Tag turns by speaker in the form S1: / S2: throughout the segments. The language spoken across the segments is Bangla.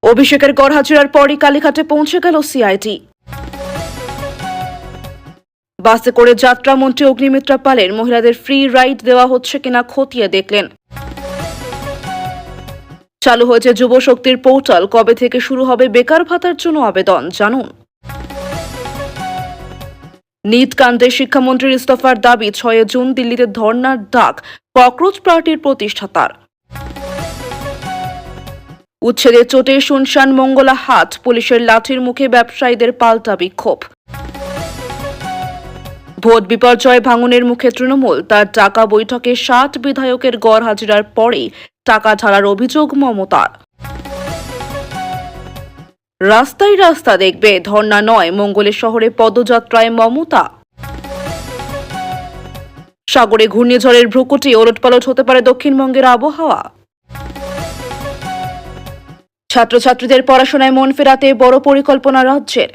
S1: অভিষেকের গড়হাজিরার পরই কালীঘাটে পৌঁছে গেল সিআইডি। বাসে করে যাত্রামন্ত্রী অগ্নিমিত্রা পালের মহিলাদের ফ্রি রাইড দেওয়া হচ্ছে কিনা খতিয়ে দেখলেন। চালু হয়েছে যুব শক্তির পোর্টাল, কবে থেকে শুরু হবে বেকার ভাতার জন্য আবেদন জানুন। নিট কাণ্ডে শিক্ষামন্ত্রীর ইস্তফার দাবি, 6 জুন দিল্লিতে ধর্নার ডাক ককরোচ পার্টির প্রতিষ্ঠাতার। উচ্ছেদের চোটে শুনশান মঙ্গলা হাট, পুলিশের লাঠির মুখে ব্যবসায়ীদের পাল্টা বিক্ষোভ। ভোট বিপর্যয় ভাঙনের মুখে তৃণমূল, তার টাকা বৈঠকে 60 বিধায়কের গড়হাজিরার পরেই টাকা ঢালার অভিযোগ মমতার। রাস্তায় রাস্তা দেখবে, ধর্ণা নয়, মঙ্গলের শহরে পদযাত্রায় মমতা। সাগরে ঘূর্ণিঝড়ের ভ্রুকুটি, ওলটপালট হতে পারে দক্ষিণবঙ্গের আবহাওয়া। ছাত্রছাত্রীদের পড়াশোনায় মন ফেরাতে বড় পরিকল্পনা রাজ্যের।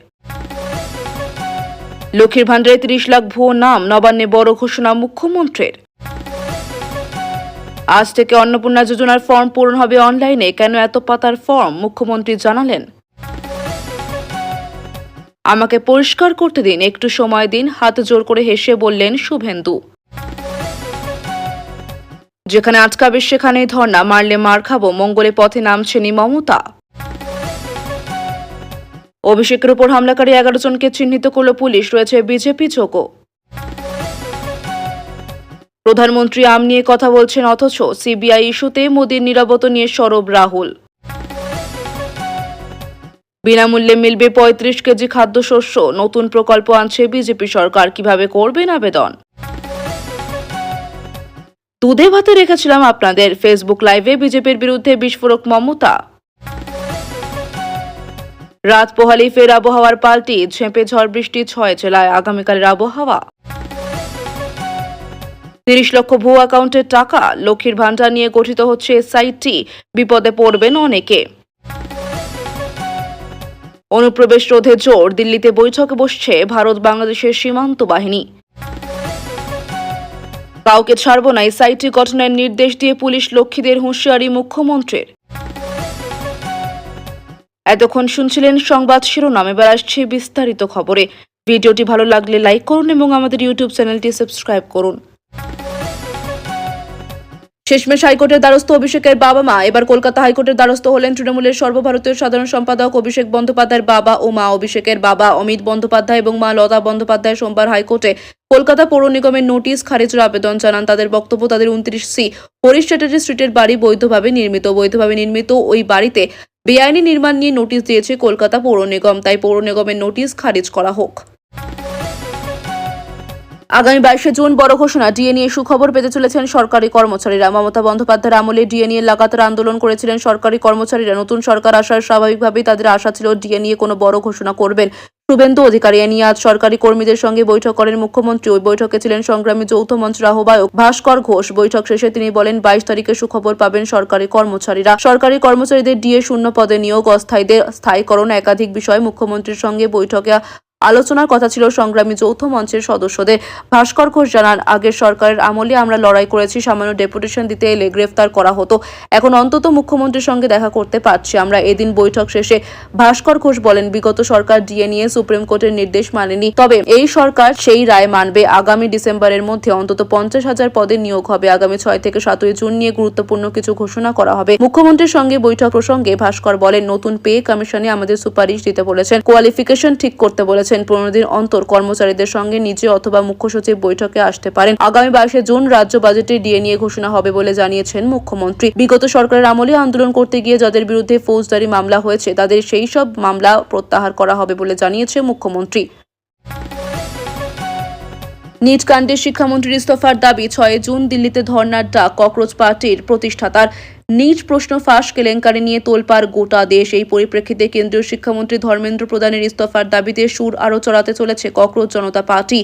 S1: লক্ষ্মীর ভান্ডারে 30 লাখ ভুয়ো নাম, নবান্নে বড় ঘোষণা মুখ্যমন্ত্রীর। আজ থেকে অন্নপূর্ণা যোজনার ফর্ম পূরণ হবে অনলাইনে, কেন এত পাতার ফর্ম, মুখ্যমন্ত্রী জানালেন। আমাকে পরিষ্কার করতে দিন, একটু সময় দিন, হাত জোর করে হেসে বললেন শুভেন্দু। যেখানে আটকাবে সেখানেই ধর্ণা, মারলে মার খাবো, মঙ্গলে পথে নামছেনি মমতা। অভিষেকের উপর হামলাকারী 11 জনকে চিহ্নিত করল পুলিশ, রয়েছে বিজেপি যোগও। প্রধানমন্ত্রী আম নিয়ে কথা বলছেন, অথচ সিবিআই ইস্যুতে মোদির নীরবতা নিয়ে সরব রাহুল। বিনামূল্যে মিলবে 35 কেজি খাদ্যশস্য, নতুন প্রকল্প আনছে বিজেপি সরকার, কিভাবে করবেন আবেদন। দুধে ভাতে রেখেছিলাম আপনাদের, ফেসবুক লাইভে বিজেপির বিরুদ্ধে বিস্ফোরক মমতা। রাত পোহালেই ফের আবহাওয়ার পাল্টি, ঝেঁপে ঝড় বৃষ্টি 6 জেলায়, আগামীকালের আবহাওয়া। 30 লক্ষ ভুয়ো অ্যাকাউন্টের টাকা, লক্ষ্মীর ভান্ডার নিয়ে গঠিত হচ্ছে এসআইটি, বিপদে পড়বেন অনেকে। অনুপ্রবেশ রোধে জোর, দিল্লিতে বৈঠকে বসছে ভারত বাংলাদেশের সীমান্ত বাহিনী। কাউকে ছাড়ব না, এসআইটি গঠনের নির্দেশ দিয়ে পুলিশ লক্ষ্মীদের হুঁশিয়ারি মুখ্যমন্ত্রীর। এতক্ষণ শুনছিলেন সংবাদ শিরোনাম, এবার আসছে বিস্তারিত খবরে। ভিডিওটি ভালো লাগলে লাইক করুন এবং আমাদের ইউটিউব চ্যানেলটি সাবস্ক্রাইব করুন। শেষমেশ হাইকোর্টের দ্বারস্থ অভিষেকের বাবা মা, এবার কলকাতা হাইকোর্টের দ্বারস্থ হলেন তৃণমূলের সর্বভারতীয় সাধারণ সম্পাদক অভিষেক বন্দ্যোপাধ্যায়ের বাবা ও মা। অভিষেকের বাবা অমিত বন্দ্যোপাধ্যায় এবং মা লতা বন্দ্যোপাধ্যায় সোমবার হাইকোর্টে কলকাতা পৌর নিগমের নোটিশ খারিজের আবেদন জানান। তাদের বক্তব্য, তাদের 29C হরিশ চ্যাটার্জি স্ট্রিটের বাড়ি বৈধভাবে নির্মিত ওই বাড়িতে বেআইনি নির্মাণ নিয়ে নোটিশ দিয়েছে কলকাতা পৌর নিগম, তাই পৌর নিগমের নোটিশ খারিজ করা হোক। আগামী 22 জুন বড় ঘোষণা, ডিএ নিয়ে সুখবর পেতে চলেছেন সরকারি কর্মচারীরা। মমতা বন্দ্যোপাধ্যায়ের আমলে ডিএ নিয়ে লাগাতার আন্দোলন করেছিলেন সরকারি কর্মচারীরা। নতুন সরকার আসার স্বাভাবিকভাবেই তাদের আশা ছিল ডিএ নিয়ে কোনো বড় ঘোষণা করবেন শুভেন্দু অধিকারী। এ নিয়ে আজ সরকারি কর্মীদের সঙ্গে বৈঠক করেন মুখ্যমন্ত্রী। ওই বৈঠকে ছিলেন সংগ্রামী যৌথ মঞ্চের আহ্বায়ক ভাস্কর ঘোষ। বৈঠক শেষে তিনি বলেন, 22 তারিখে সুখবর পাবেন সরকারি কর্মচারীরা। সরকারি কর্মচারীদের ডিএ শূন্য পদে নিয়োগ, অস্থায়ীদের স্থায়ীকরণ, একাধিক বিষয়ে মুখ্যমন্ত্রীর সঙ্গে বৈঠকে আলোচনার কথা ছিল সংগ্রামী যৌথ মঞ্চের সদস্যদের। ভাস্কর ঘোষ জানান, আগের সরকারের আমলে আমরা লড়াই করেছি, সামান্য ডেপুটেশন দিতে এলে গ্রেফতার করা হতো, এখন অন্তত মুখ্যমন্ত্রীর সঙ্গে দেখা করতে পারছি আমরা। এদিন বৈঠক শেষে ভাস্কর ঘোষ বলেন, বিগত সরকার ডিএ নিয়ে সুপ্রিম কোর্টের নির্দেশ মানেনি, তবে এই সরকার সেই রায় মানবে। আগামী ডিসেম্বরের মধ্যে অন্তত 50,000 পদে নিয়োগ হবে। আগামী 6 থেকে 7 জুন নিয়ে গুরুত্বপূর্ণ কিছু ঘোষণা করা হবে। মুখ্যমন্ত্রীর সঙ্গে বৈঠক প্রসঙ্গে ভাস্কর বলেন, নতুন পে কমিশনে আমাদের সুপারিশ দিতে বলেছেন, কোয়ালিফিকেশন ঠিক করতে বলেছেন। 15 দিন অন্তর কর্মচারীদের সঙ্গে নিজে অথবা মুখ্য সচিব বৈঠকে আসতে পারেন। আগামী 22 জুন রাজ্য বাজেটে ডিএ নিয়ে ঘোষণা হবে বলে জানিয়েছেন মুখ্যমন্ত্রী। বিগত সরকারের আমলে আন্দোলন করতে গিয়ে যাদের বিরুদ্ধে ফৌজদারি মামলা হয়েছে তাদের সেই সব মামলা প্রত্যাহার করা হবে বলে জানিয়েছে মুখ্যমন্ত্রী। নিট কাণ্ডে শিক্ষামন্ত্রীর ইস্তফার দাবি, 6 জুন দিল্লিতে ধর্নার ডাক ককরোচ পার্টির প্রতিষ্ঠাতার। নিট প্রশ্ন ফাঁস কেলেঙ্কারি নিয়ে তোলপাড় গোটা দেশ। এই পরিপ্রেক্ষিতে কেন্দ্রীয় শিক্ষামন্ত্রী ধর্মেন্দ্র প্রধানের ইস্তফার দাবিতে সুর আরও চড়াতে চলেছে ককরোচ জনতা পার্টি।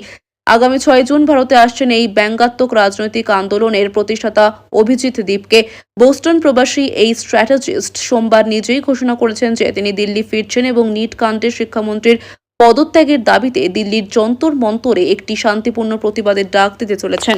S1: আগামী 6 জুন ভারতে আসছেন এই ব্যঙ্গাত্মক রাজনৈতিক আন্দোলনের প্রতিষ্ঠাতা অভিজিৎ দীপকে। বোস্টন প্রবাসী এই স্ট্র্যাটেজিস্ট সোমবার নিজেই ঘোষণা করেছেন যে তিনি দিল্লি ফিরছেন এবং নিট কাণ্ডে শিক্ষামন্ত্রীর পদত্যাগের দাবিতে দিল্লির যন্তর মন্তরে একটি শান্তিপূর্ণ প্রতিবাদের ডাক দিতে চলেছেন।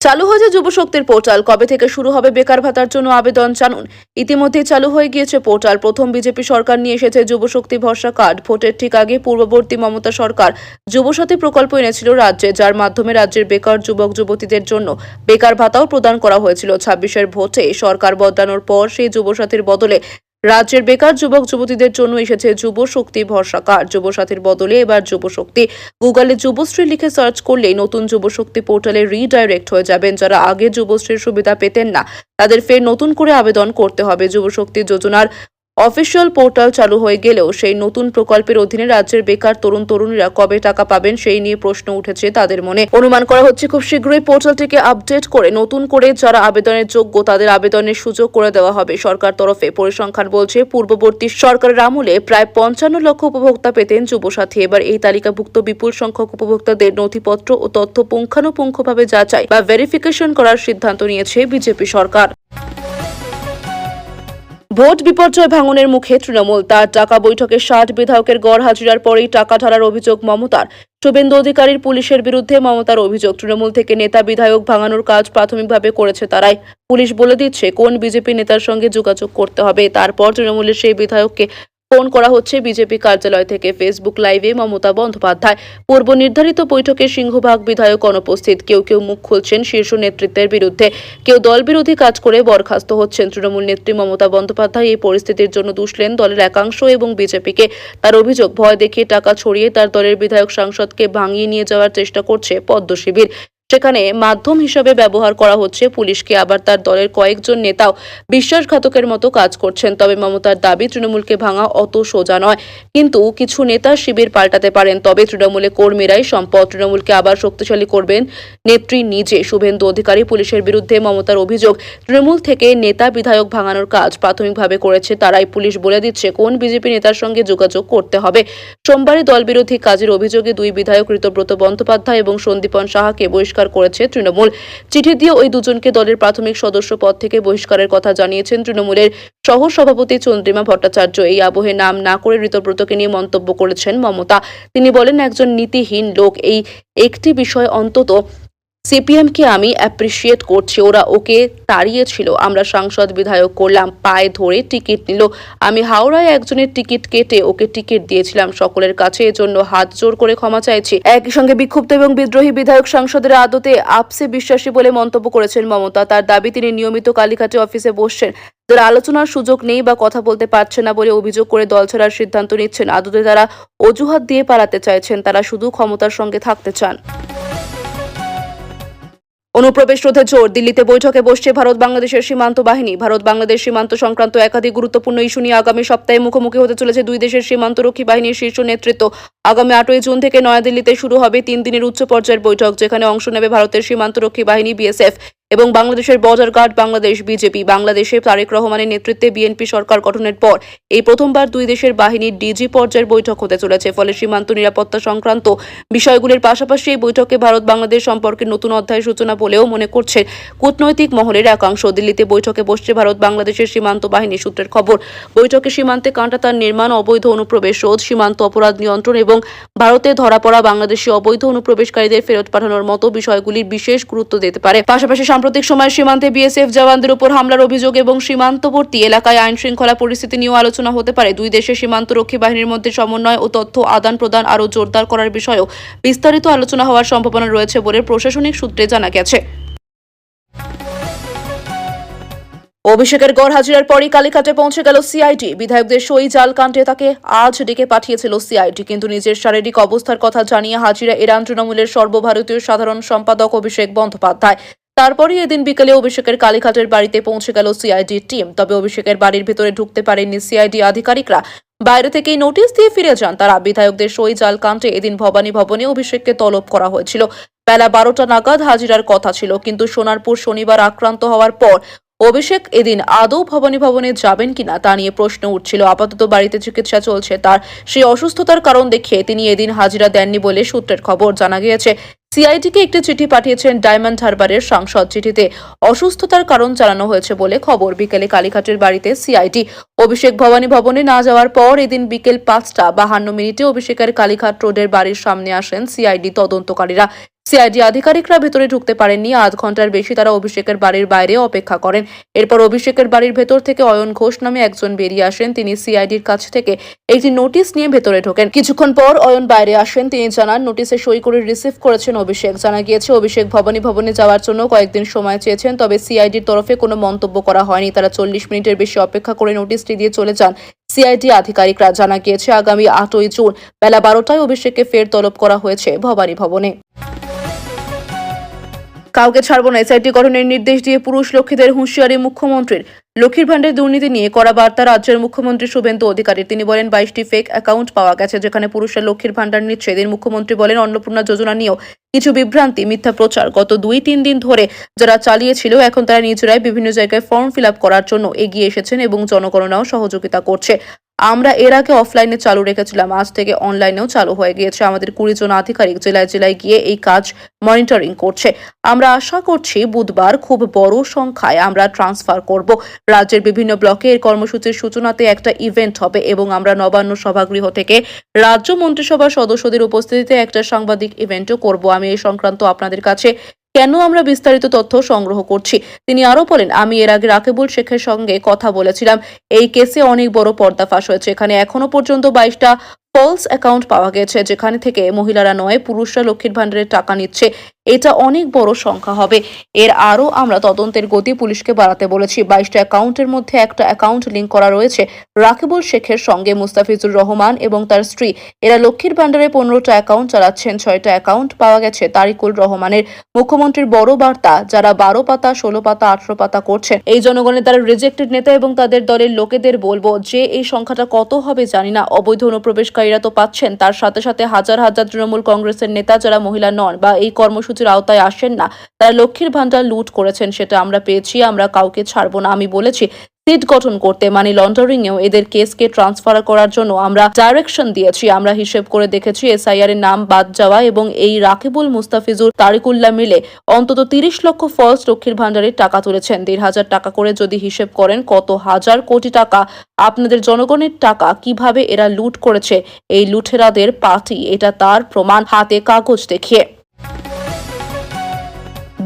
S1: চালু হয়েছে যুবশক্তির পোর্টাল। কবে থেকে শুরু হবে বেকার ভাতার জন্য আবেদন জানুন। ইতিমধ্যেই চালু হয়ে গিয়েছে পোর্টাল। প্রথম বিজেপি সরকার নিয়ে এসেছে যুবশক্তি ভরসা কার্ড। ভোটের ঠিক আগে পূর্ববর্তী মমতা সরকার যুবসাথী প্রকল্প এনেছিল রাজ্যে, যার মাধ্যমে রাজ্যের বেকার যুবক যুবতীদের জন্য বেকার ভাতাও প্রদান করা হয়েছিল। 26-এর ভোটে সরকার বদলানোর পর সেই যুবসাথীর বদলে রাজ্যের বেকার যুবক যুবতীদের জন্য এসেছে যুবশক্তি ভরসা কার্ড। যুবসাথীর বদলে এবার যুবশক্তি। গুগলে যুবশ্রী লিখে সার্চ করলেই নতুন যুবশক্তি পোর্টালে রিডাইরেক্ট হয়ে যাবেন। যারা আগে যুবশ্রীর সুবিধা পেতেন না, তাদের ফের নতুন করে আবেদন করতে হবে। যুবশক্তি যোজনার অফিসিয়াল পোর্টাল চালু হয়ে গেলেও সেই নতুন প্রকল্পের অধীনে রাজ্যের বেকার তরুণ তরুণীরা কবে টাকা পাবেন সেই নিয়ে প্রশ্ন উঠেছে তাদের মনে। অনুমান করা হচ্ছে খুব শীঘ্রই পোর্টালটিকে আপডেট করে নতুন করে যারা আবেদনের যোগ্য তাদের আবেদনের সুযোগ করে দেওয়া হবে সরকার তরফে। পরিসংখ্যান বলছে পূর্ববর্তী সরকারের আমলে প্রায় 55 লক্ষ উপভোক্তা পেতেন যুবসাথী। এবার এই তালিকাভুক্ত বিপুল সংখ্যক উপভোক্তাদের নথিপত্র ও তথ্য পুঙ্খানুপুঙ্খভাবে যাচাই বা ভেরিফিকেশন করার সিদ্ধান্ত নিয়েছে বিজেপি সরকার। ভোট বিপর্যয় ভাঙনের মুখে তৃণমূল। তার টাকা বৈঠকে 60 বিধায়কের গড় হাজিরার পরেই টাকা ঢালার অভিযোগ মমতার। শুভেন্দু অধিকারীর পুলিশের বিরুদ্ধে মমতার অভিযোগ, তৃণমূল থেকে নেতা বিধায়ক ভাঙানোর কাজ প্রাথমিকভাবে করেছে তারাই। পুলিশ বলে দিচ্ছে কোন বিজেপি নেতার সঙ্গে যোগাযোগ করতে হবে। তারপর তৃণমূলের সেই বিধায়ককে ফোন করা হচ্ছে বিজেপি কার্যালয় থেকে। ফেসবুক লাইভে মমতা বন্দ্যোপাধ্যায়। পূর্ব নির্ধারিত বৈঠকে সিংহভাগ বিধায়ক অনুপস্থিত। কেউ কেউ মুখ খুলছেন শীর্ষ নেতৃত্বের বিরুদ্ধে, কেউ দল বিরোধী কাজ করে বরখাস্ত হচ্ছেন। তৃণমূল নেত্রী মমতা বন্দ্যোপাধ্যায় এই পরিস্থিতির জন্য দুষলেন দলের একাংশ এবং বিজেপিকে। তার অভিযোগ, ভয় দেখিয়ে টাকা ছড়িয়ে তার দলের বিধায়ক সাংসদকে ভাঙিয়ে নিয়ে যাওয়ার চেষ্টা করছে পদ্ম শিবির। সেখানে মাধ্যম হিসেবে ব্যবহার করা হচ্ছে পুলিশকে। আবার তার দলের কয়েকজন নেতাও বিশ্বাসঘাতকের মতো কাজ করছেন। তবে মমতার দাবি, তৃণমূলকে ভাঙা অত সোজা নয়, কিন্তু কিছু নেতা শিবির পাল্টাতে পারেন। তবে তৃণমূলে কর্মীরাই সম্পদ। তৃণমূলকে আবার শক্তিশালী করবেন নেত্রী নিজে। শুভেন্দু অধিকারী। পুলিশের বিরুদ্ধে মমতার অভিযোগ, তৃণমূল থেকে নেতা বিধায়ক ভাঙানোর কাজ প্রাথমিকভাবে করেছে তারাই। পুলিশ বলে দিচ্ছে কোন বিজেপি নেতার সঙ্গে যোগাযোগ করতে হবে। সোমবারই দল বিরোধী কাজের অভিযোগে 2 বিধায়ক ঋতব্রত বন্দ্যোপাধ্যায় এবং সন্দীপন সাহাকে বহিষ্কার করেছে তৃণমূল। চিঠি দিয়ে ওই দুজনকে দলের প্রাথমিক সদস্য পদ থেকে বহিষ্কারের কথা জানিয়েছেন তৃণমূলের সহ সভাপতি চন্দ্রিমা ভট্টাচার্য। এই আবহে নাম না করে ঋতব্রতকে নিয়ে মন্তব্য করেছেন মমতা। তিনি বলেন, একজন নীতিহীন লোক। এই একটি বিষয় অন্তত সিপিএমকে আমি অ্যাপ্রিসিয়েট করছি, ওরা ওকে তাড়িয়েছিল, আমরা সাংসদ বিধায়ক করলাম, পায়ে ধরে টিকিট নিল। আমি হাওড়ায় একজনের টিকিট কেটে ওকে টিকিট দিয়েছিলাম। সকলের কাছে এজন্য হাত জোর করে ক্ষমা চাইছি। একই সঙ্গে বিক্ষুব্ধ এবং বিদ্রোহী বিধায়ক সাংসদের আদতে আপসে বিশ্বাসী বলে মন্তব্য করেছেন মমতা। তার দাবি, তিনি নিয়মিত কালীঘাটে অফিসে বসছেন, যারা আলোচনার সুযোগ নেই বা কথা বলতে পারছে না বলে অভিযোগ করে দল ছাড়ার সিদ্ধান্ত নিচ্ছেন। আদতে তারা অজুহাত দিয়ে পালাতে চাইছেন, তারা শুধু ক্ষমতার সঙ্গে থাকতে চান। অনুপ্রবেশ রোধে জোর। দিল্লিতে বৈঠকে বসছে ভারত বাংলাদেশের সীমান্ত বাহিনী। ভারত বাংলাদেশ সীমান্ত সংক্রান্ত একাধিক গুরুত্বপূর্ণ ইস্যু নিয়ে আগামী সপ্তাহে মুখোমুখি হতে চলেছে 2 দেশের সীমান্তরক্ষী বাহিনীর শীর্ষ নেতৃত্ব। আগামী 8ই জুন থেকে নয়াদিল্লিতে শুরু হবে 3 দিনের উচ্চ পর্যায়ের বৈঠক, যেখানে অংশ নেবে ভারতের সীমান্তরক্ষী বাহিনী বিএসএফ এবং বাংলাদেশের বর্ডার গার্ড বাংলাদেশ বিজেপি। বাংলাদেশে তারেক রহমানের নেতৃত্বে বিএনপি সরকার গঠনের পর এই প্রথমবার 2 দেশের বাহিনীর ডিজি পর্যায়ের বৈঠক হতে চলেছে। ফলে সীমান্ত নিরাপত্তা সংক্রান্ত বিষয়গুলির পাশাপাশি এই বৈঠকে ভারত বাংলাদেশ সম্পর্কের নতুন অধ্যায়ের সূচনা বলেও মনে করছে কূটনৈতিক মহলের একাংশ। দিল্লিতে বৈঠকে বসছে ভারত বাংলাদেশের সীমান্ত বাহিনী সূত্রের খবর। বৈঠকে সীমান্তে কাঁটাতার নির্মাণ, অবৈধ অনুপ্রবেশ রোধ, সীমান্ত অপরাধ নিয়ন্ত্রণ এবং ভারতে ধরা পড়া বাংলাদেশি অবৈধ অনুপ্রবেশকারীদের ফেরত পাঠানোর মতো বিষয়গুলির বিশেষ গুরুত্ব দিতে পারে। পাশাপাশি সাম্প্রতিক সময়ে সীমান্তে বিএসএফ জওয়ানদের উপর হামলার অভিযোগ এবং সীমান্তবর্তী এলাকায় আইন শৃঙ্খলা পরিস্থিতি নিয়েও আলোচনা হতে পারে। 2 দেশের সীমান্তরক্ষী বাহিনীর মধ্যে সমন্বয় ও তথ্য আদান প্রদান আরও জোরদার করার বিষয়েও বিস্তারিত আলোচনা হওয়ার সম্ভাবনা রয়েছে বলে প্রশাসনিক সূত্রে জানা গেছে। অভিষেকের গড় হাজিরার পরই কালীঘাটে পৌঁছে গেল সিআইডি। বিধায়কদের সই জাল কাণ্ডে তাকে আজ ডেকে পাঠিয়েছিল সিআইডি, কিন্তু নিজের শারীরিক অবস্থার কথা জানিয়ে হাজিরা এড়ান তৃণমূলের সর্বভারতীয় সাধারণ সম্পাদক অভিষেক বন্দ্যোপাধ্যায়। তারপরই এদিন বিকেলে অভিষেকের কালীঘাটের বাড়িতে পৌঁছে গেল সিআইডির টিম। তবে অভিষেকের বাড়ির ভেতরে ঢুকতে পারেননি সিআইডি আধিকারিকরা। বাইরে থেকেই নোটিশ দিয়ে ফিরে যান তারা। বিধায়কদের সই জাল কাণ্ডে এদিন ভবানী ভবনে অভিষেককে তলব করা হয়েছিল। বেলা 12টা নাগাদ হাজিরার কথা ছিল, কিন্তু সোনারপুর শনিবার আক্রান্ত হওয়ার পর অভিষেক এদিন আদৌ ভবানী ভবনে যাবেন কিনা তা নিয়ে প্রশ্ন উঠছিল। আপাতত বাড়িতে চিকিৎসা চলছে তার। সেই অসুস্থতার কারণ দেখিয়ে তিনি এদিন হাজিরা দেননি বলে সূত্রের খবর। জানা গিয়েছে সিআইডিকে একটি চিঠি পাঠিয়েছেন ডায়মন্ড হারবারের সাংসদ। চিঠিতে অসুস্থতার কারণ জানানো হয়েছে বলে খবর। বিকেলে কালীঘাটের বাড়িতে সিআইডি অভিষেক ভবানী ভবনে না যাওয়ার পর এদিন বিকেল 5:52 অভিষেকের কালীঘাট রোডের বাড়ির সামনে আসেন সিআইডি তদন্তকারীরা। সিআইডি আধিকারিকরা ভেতরে ঢুকতে পারেননি। আধ ঘন্টার বেশি তারা অভিষেকের বাড়ির বাইরে অপেক্ষা করেন। এরপর অভিষেকের বাড়ির ভেতর থেকে অয়ন ঘোষ নামে একজন বেরিয়ে আসেন। তিনি সিআইডির কাছ থেকে একটি নোটিশ নিয়ে ভেতরে ঢোকেন। কিছুক্ষণ পর অয়ন বাইরে আসেন। তিনি জানান নোটিশে সই করে রিসিভ করেছেন অভিষেক। জানা গিয়েছে অভিষেক ভবানী ভবনে যাওয়ার জন্য কয়েকদিন সময় চেয়েছেন, তবে সিআইডির তরফে কোনো মন্তব্য করা হয়নি। তারা 40 মিনিটের বেশি অপেক্ষা করে নোটিশটি দিয়ে চলে যান সিআইডি আধিকারিকরা। জানা গিয়েছে আগামী 8ই জুন বেলা 12টায় অভিষেককে ফের তলব করা হয়েছে ভবানী ভবনে। কাউকে ছাড়ব না, এসআইটি গঠনের নির্দেশ দিয়ে পুরুষ লক্ষ্মীদের হুঁশিয়ারি মুখ্যমন্ত্রীর। লক্ষ্মীর ভান্ডারের দুর্নীতি নিয়ে কড়া বার্তা রাজ্যের মুখ্যমন্ত্রী শুভেন্দু অধিকারী। তিনি বলেন 22টি ফেক অ্যাকাউন্ট পাওয়া গেছে যেখানে পুরুষরা লক্ষ্মীর ভান্ডার নিচ্ছে। এদিন মুখ্যমন্ত্রী বলেন অন্নপূর্ণা যোজনা নিয়েও কিছু বিভ্রান্তি, মিথ্যা প্রচার গত 2-3 দিন ধরে যারা চালিয়েছিল এখন তারা নিজেরাই বিভিন্ন জায়গায় ফর্ম ফিল আপ করার জন্য এগিয়ে এসেছেন এবং জনগণনাও সহযোগিতা করছে। আমরা এর আগে অফলাইনে চালু রেখেছিলাম, আজ থেকে অনলাইনেও চালু হয়ে গিয়েছে। আমাদের 20 জন আধিকারিক জেলায় জেলায় গিয়ে এই কাজ মনিটরিং করছে। আমরা আশা করছি বুধবার খুব বড় সংখ্যায় আমরা ট্রান্সফার করব। রাজ্যের বিভিন্ন ব্লকে এর কর্মসূচির সূচনাতে একটা ইভেন্ট হবে এবং আমরা নবান্ন সভাগৃহ থেকে রাজ্য মন্ত্রিসভার সদস্যদের উপস্থিতিতে একটা সাংবাদিক ইভেন্টও করব। আমি এই সংক্রান্ত আপনাদের কাছে কেন আমরা বিস্তারিত তথ্য সংগ্রহ করছি। তিনি আরো বলেন, আমি এর আগে রাকিবুল শেখের সঙ্গে কথা বলেছিলাম। এই কেসে অনেক বড় পর্দাফাশ হয়েছে। এখানে এখনো পর্যন্ত 22টা ফলস অ্যাকাউন্ট পাওয়া গেছে যেখানে থেকে মহিলারা নয় পুরুষরা লক্ষ্মীর ভান্ডারের টাকা নিচ্ছে। এটা অনেক বড় সংখ্যা হবে। এর আরও আমরা তদন্তের গতি পুলিশকে বাড়াতে বলেছি। 22টা অ্যাকাউন্টের মধ্যে একটা অ্যাকাউন্ট লিঙ্ক করা রয়েছে রাকিবুল শেখের সঙ্গে। মুস্তাফিজুর রহমান এবং তার স্ত্রী এরা লক্ষ্মীর ভান্ডারে 15টা অ্যাকাউন্ট চালাচ্ছেন। 6টা অ্যাকাউন্ট পাওয়া গেছে তারিকুল রহমানের। মুখ্যমন্ত্রীর বড় বার্তা, যারা 12 পাতা 16 পাতা 18 পাতা করছেন এই জনগণের দ্বারা রিজেক্টেড নেতা এবং তাদের দলের লোকেদের বলবো যে এই সংখ্যাটা কত হবে জানি না। অবৈধ অনুপ্রবেশকারীরা তো পাচ্ছেন, তার সাথে সাথে হাজার হাজার তৃণমূল কংগ্রেসের নেতা যারা মহিলা নন বা এই কর্মসূচির আওতায় আসেন না, তারা লক্ষ্মীর ভান্ডার লুট করেছেন। সেটা আমরা পেয়েছি, আমরা কাউকে ছাড়বো না। আমি বলেছি সিট গঠন করতে, মানি লন্ডারিং এও এদের কেসকে ট্রান্সফার করার জন্য আমরা ডাইরেকশন দিয়েছি। আমরা হিসেব করে দেখেছি এসআইআর এর নাম বাদ যাওয়া এবং এই রাকিবুল, মুস্তাফিজুর, তারিকুল্লাহ মিলে অন্তত 30 লক্ষ ফলস লক্ষ্মীর ভান্ডারের টাকা তুলেছেন। 1,500 টাকা করে যদি হিসেব করেন কত হাজার কোটি টাকা আপনাদের জনগণের টাকা কিভাবে এরা লুট করেছে। এই লুটেরাদের পার্টি, এটা তার প্রমাণ হাতে কাগজ দেখিয়ে।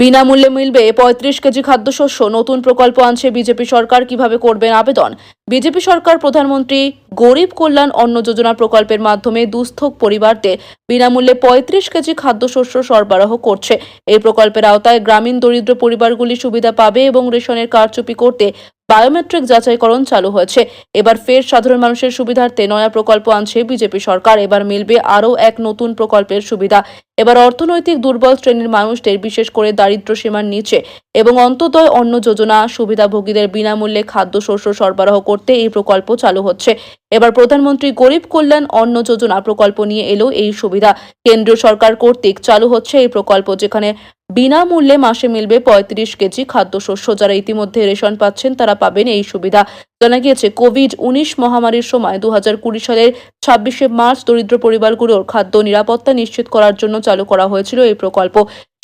S1: বিনামূল্যে মিলবে 35 কেজি খাদ্যশস্য, নতুন প্রকল্প আনছে বিজেপি সরকার। কিভাবে করবেন আবেদন? বিজেপি সরকার প্রধানমন্ত্রী গরিব কল্যাণ অন্ন যোজনা প্রকল্পের মাধ্যমে দুস্থ পরিবারদের বিনামূল্যে 35 কেজি খাদ্যশস্য সরবরাহ করছে। এই প্রকল্পের আওতায় গ্রামীণ দরিদ্র পরিবারগুলি সুবিধা পাবে এবং রেশনের কারচুপি করতে বায়োমেট্রিক যাচাইকরণ চালু হয়েছে। এবার ফের সাধারণ মানুষের সুবিধার্থে নয়া প্রকল্প আনছে বিজেপি সরকার। এবার মিলবে আরও এক নতুন প্রকল্পের সুবিধা। এবার অর্থনৈতিক দুর্বল শ্রেণীর মানুষদের, বিশেষ করে দারিদ্র সীমার নিচে এবং অন্তোদয় অন্ন যোজনা সুবিধাভোগীদের বিনামূল্যে খাদ্যশস্য সরবরাহ করতে এই প্রকল্প চালু হচ্ছে। এবার প্রধানমন্ত্রী গরিব কল্যাণ অন্ন যোজনা প্রকল্প নিয়ে এলো এই সুবিধা। কেন্দ্রীয় সরকার কর্তৃক চালু হচ্ছে এই প্রকল্প, যেখানে বিনামূল্যে মাসে মিলবে 35 কেজি খাদ্যশস্য। যারা ইতিমধ্যে রেশন পাচ্ছেন তারা পাবেন এই সুবিধা। জানা গিয়েছে কোভিড-19 মহামারীর সময় 2020 সালের 26শে মার্চ দরিদ্র পরিবারগুলোর খাদ্য নিরাপত্তা নিশ্চিত করার জন্য চালু করা হয়েছিল এই প্রকল্প।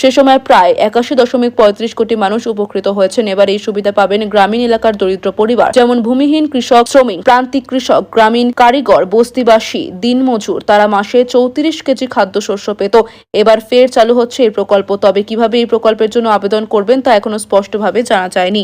S1: সে সময় প্রায় 81.35 কোটি মানুষ উপকৃত হয়েছেন। এবার এই সুবিধা পাবেন গ্রামীণ এলাকার দরিদ্র পরিবার, যেমন ভূমিহীন কৃষক, শ্রমিক, প্রান্তিক কৃষক, গ্রামীণ কারিগর, বস্তিবাসী, দিনমজুর। তারা মাসে 34 কেজি খাদ্যশস্য পেত। এবার ফের চালু হচ্ছে এই প্রকল্প। তবে কিভাবে এই প্রকল্পের জন্য আবেদন করবেন তা এখনো স্পষ্টভাবে জানা যায়নি।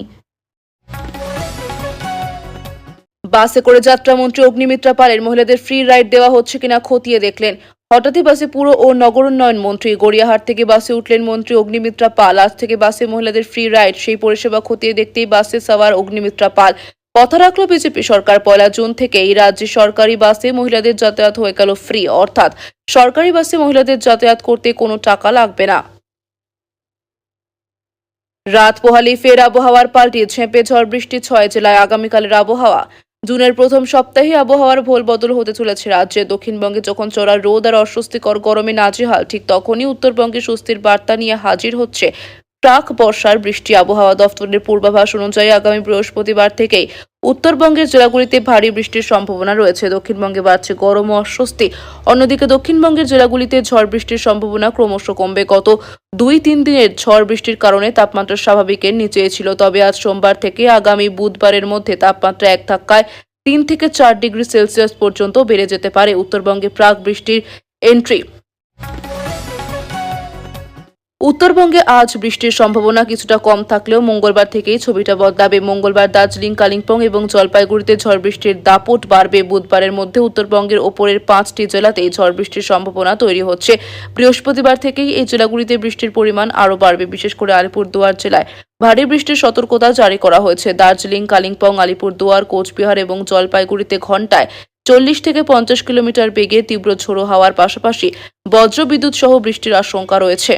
S1: বাসে করে যাত্রামন্ত্রী অগ্নিমিত্রা পালের মহিলাদের ফ্রি রাইড দেওয়া হচ্ছে কিনা খতিয়ে দেখলেন। হঠাৎই বাসে পুর ও নগরোন্নয়ন মন্ত্রী। গড়িয়াহাট থেকে বাসে উঠলেন মন্ত্রী অগ্নিমিত্রা পাল। আজ থেকে বাসে মহিলাদের ফ্রি রাইড, সেই পরিষেবা খতিয়ে দেখতেই বাসে সওয়ার অগ্নিমিত্রা পাল। কথা রাখলো বিজেপি সরকার। 1 জুন থেকে এই রাজ্যে সরকারি বাসে মহিলাদের যাতায়াত হয়ে গেল ফ্রি, অর্থাৎ সরকারি বাসে মহিলাদের যাতায়াত করতে কোনো টাকা লাগবে না। রাত পোহালেই ফের আবহাওয়ার পাল্টি, ঝেঁপে ঝড় বৃষ্টি 6 জেলায়। আগামীকালের আবহাওয়া। জুনের প্রথম সপ্তাহে আবহাওয়ার ভোল বদল হতে চলেছে রাজ্যে। দক্ষিণবঙ্গে যখন চড়া রোদ আর অস্বস্তিকর গরমে নাজেহাল, ঠিক তখনই উত্তরবঙ্গে স্বস্তির বার্তা নিয়ে হাজির হচ্ছে প্রাক বর্ষার বৃষ্টি। আবহাওয়া দফতরের পূর্বাভাস অনুযায়ী আগামী বৃহস্পতিবার থেকেই উত্তরবঙ্গের জেলাগুলিতে ভারী বৃষ্টির সম্ভাবনা রয়েছে। দক্ষিণবঙ্গে বাড়ছে গরম ও অস্বস্তি। অন্যদিকে দক্ষিণবঙ্গের জেলাগুলিতে ঝড় বৃষ্টির সম্ভাবনা ক্রমশ কমবে। গত 2-3 দিনের ঝড় বৃষ্টির কারণে তাপমাত্রা স্বাভাবিকের নিচে ছিল, তবে আজ সোমবার থেকে আগামী বুধবারের মধ্যে তাপমাত্রা এক ধাক্কায় 3 থেকে 4 ডিগ্রি সেলসিয়াস পর্যন্ত বেড়ে যেতে পারে। উত্তরবঙ্গে প্রাক বৃষ্টির এন্ট্রি। উত্তরবঙ্গে আজ বৃষ্টির সম্ভাবনা কিছুটা কম থাকলেও মঙ্গলবার থেকেই ছবিটা বদলাবে। মঙ্গলবার দার্জিলিং, কালিম্পং এবং জলপাইগুড়িতে ঝড় বৃষ্টির দাপট বাড়বে। বুধবারের মধ্যে উত্তরবঙ্গের ওপরের 5টি জেলাতেই ঝড় বৃষ্টির সম্ভাবনা তৈরি হচ্ছে। বৃহস্পতিবার থেকেই এই জেলাগুলিতে বৃষ্টির পরিমাণ আরও বাড়বে। বিশেষ করে আলিপুরদুয়ার জেলায় ভারী বৃষ্টির সতর্কতা জারি করা হয়েছে। দার্জিলিং, কালিম্পং, আলিপুরদুয়ার, কোচবিহার এবং জলপাইগুড়িতে ঘন্টায় 40 থেকে 50 কিলোমিটার বেগে তীব্র ঝোড়ো হাওয়ার পাশাপাশি বজ্রবিদ্যুৎ সহ বৃষ্টির আশঙ্কা রয়েছে।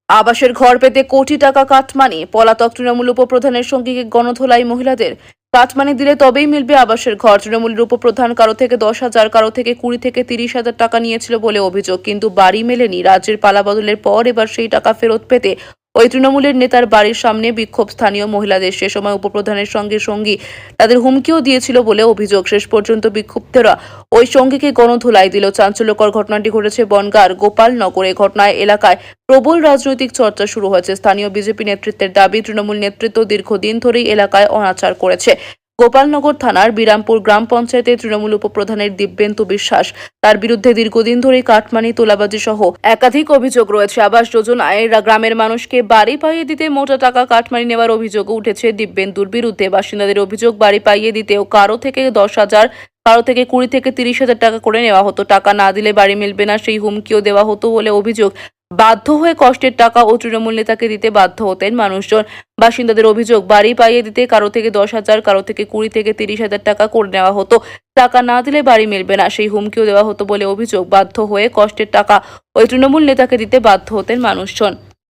S1: আবাসের ঘর পেতে কোটি টাকা কাটমানি। পলাতক তৃণমূল উপপ্রধানের সঙ্গীকে গণধোলাই মহিলাদের। কাটমানি দিলে তবেই মিলবে আবাসের ঘর। তৃণমূলের উপপ্রধান কারো থেকে 10,000, কারো থেকে 20 থেকে 30,000 টাকা নিয়েছিল বলে অভিযোগ, কিন্তু বাড়ি মেলেনি। রাজ্যের পালাবদলের পর এবার সেই টাকা ফেরত পেতে ওই তৃণমূলের নেতার বাড়ির সামনে বিক্ষোভ স্থানীয় মহিলাদের। সে সময় উপপ্রধানের সঙ্গী তাদের হুমকিও দিয়েছিল বলে অভিযোগ। শেষ পর্যন্ত বিক্ষুব্ধরা ওই সঙ্গীকে গণধোলাই দিল। চাঞ্চল্যকর ঘটনাটি ঘটেছে বনগাঁর গোপালনগরে। ঘটনায় এলাকায় প্রবল রাজনৈতিক চর্চা শুরু হয়েছে। স্থানীয় বিজেপি নেতৃত্বের দাবি, তৃণমূল নেতৃত্ব দীর্ঘদিন ধরেই এলাকায় অনাচার করেছে। গোপালনগর থানার বিরামপুর গ্রাম পঞ্চায়েতের তৃণমূল উপপ্রধানের দিব্যেন্দু বিশ্বাস, তার বিরুদ্ধে দীর্ঘদিন ধরেই কাটমানি, তোলাবাজি সহ একাধিক অভিযোগ রয়েছে। আবাস যোজনায় গ্রামের মানুষকে বাড়ি পাইয়ে দিতে মোটা টাকা কাটমানি নেওয়ার অভিযোগও উঠেছে দিব্যেন্দুর বিরুদ্ধে। বাসিন্দাদের অভিযোগ, বাড়ি পাইয়ে দিতেও কারো থেকে 10,000, কারো থেকে 20 থেকে 30,000 টাকা করে নেওয়া হতো। টাকা না দিলে বাড়ি মিলবে না, সেই হুমকিও দেওয়া হতো বলে অভিযোগ। বাধ্য হয়ে কষ্টের টাকা ও তৃণমূল নেতাকে দিতে বাধ্য হতেন মানুষজন। বাসিন্দাদের অভিযোগ, বাড়ি পাইয়ে দিতে কারো থেকে 10,000, কারো থেকে 20 থেকে 30,000 টাকা করে নেওয়া হতো। টাকা না দিলে বাড়ি মিলবে না, সেই হুমকিও দেওয়া হতো বলে অভিযোগ। বাধ্য হয়ে কষ্টের টাকা ওই তৃণমূল নেতাকে দিতে বাধ্য হতেন মানুষজন।